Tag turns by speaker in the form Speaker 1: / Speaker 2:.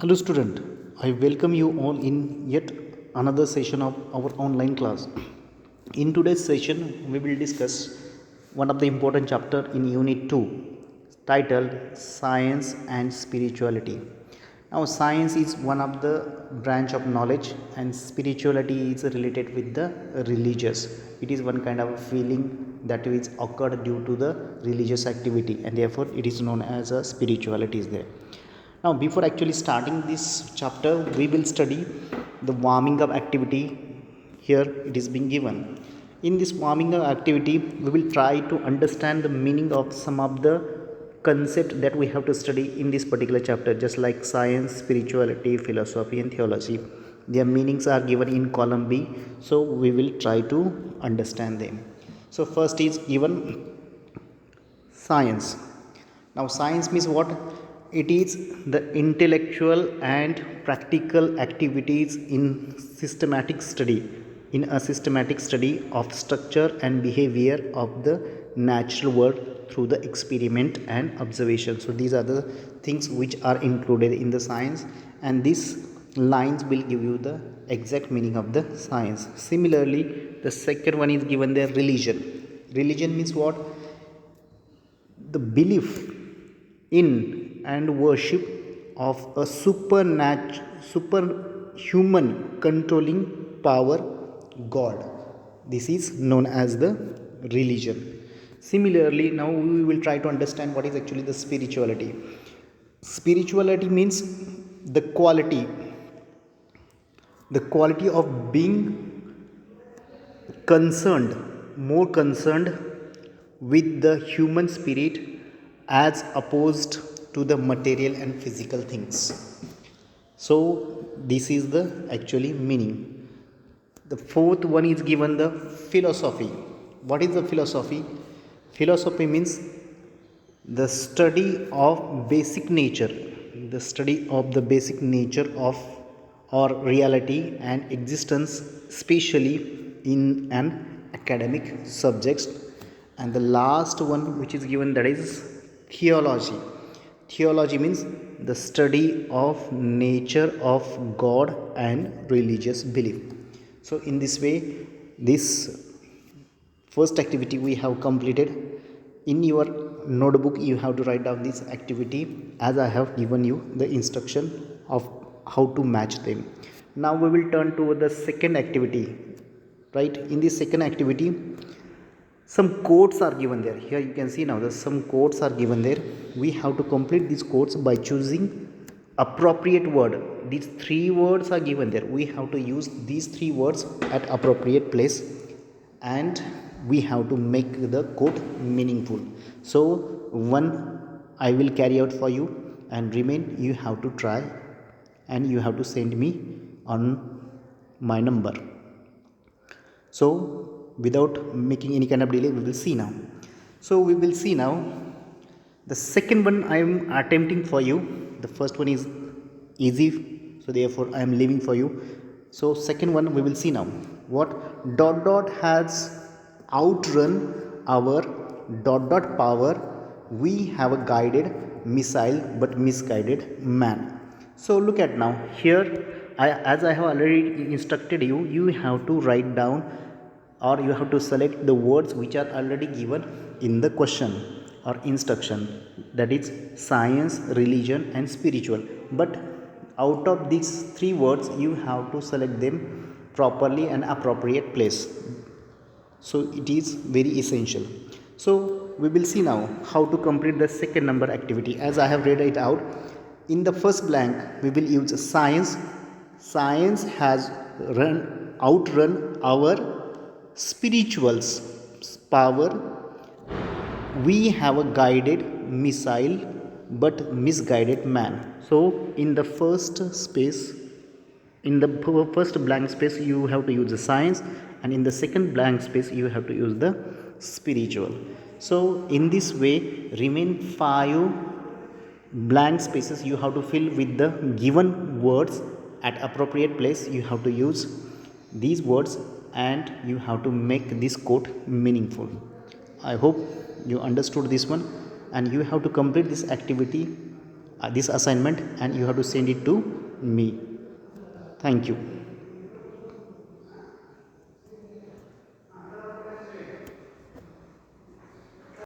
Speaker 1: Hello student, I welcome you all in yet another session of our online class. In today's session, we will discuss one of the important chapter in Unit 2 titled Science and Spirituality. Now science is one of the branch of knowledge and spirituality is related with the religious. It is one kind of feeling that is occurred due to the religious activity and therefore it is known as a spirituality is there. Now, before actually starting this chapter, we will study the warming up activity. Here it is being given. In this warming up activity, we will try to understand the meaning of some of the concept that we have to study in this particular chapter, just like science, spirituality, philosophy, and theology. Their meanings are given in column B, so we will try to understand them. So, first is given science. Now, science means what? It is the intellectual and practical activities in a systematic study of structure and behavior of the natural world through the experiment and observation. So, these are the things which are included in the science, and these lines will give you the exact meaning of the science. Similarly, the second one is given there religion. Religion means what? The belief in and worship of a superhuman controlling power, God. This is known as the religion. Similarly, now we will try to understand what is actually the spirituality. Spirituality means the quality of being concerned, more concerned with the human spirit as opposed to the material and physical things. So, this is the actually meaning. The fourth one is given the philosophy. What is the philosophy? Philosophy means the study of basic nature, the study of the basic nature of or reality and existence, especially in an academic subjects. And the last one which is given, that is theology. Theology means the study of nature of God and religious belief. So in this way, this first activity we have completed. In your notebook you have to write down this activity as I have given you the instruction of how to match them. Now we will turn to the second activity. Right, in this second activity some codes are given there. Here you can see now that some codes are given there. We have to complete these codes by choosing appropriate word. These three words are given there. We have to use these three words at appropriate place and we have to make the code meaningful. So one I will carry out for you and remain you have to try and you have to send me on my number. So without making any kind of delay we will see now. So we will see now the second one I am attempting for you. The first one is easy, so therefore I am leaving for you. So second one we will see now. What? Dot dot has outrun our dot dot power. We have a guided missile but misguided man. So look at now here. As I have already instructed you, you have to write down or you have to select the words which are already given in the question or instruction, that is science, religion and spiritual. But out of these three words you have to select them properly and appropriate place. So it is very essential. So we will see now how to complete the second number activity as I have read it out. In the first blank we will use science. Science has outrun our spirituals power. We have a guided missile but misguided man. So in the first space, in the first blank space you have to use the science and in the second blank space you have to use the spiritual. So in this way remain 5 blank spaces you have to fill with the given words. At appropriate place you have to use these words and you have to make this quote meaningful. I hope you understood this one and you have to complete this activity this assignment and you have to send it to me. Thank you.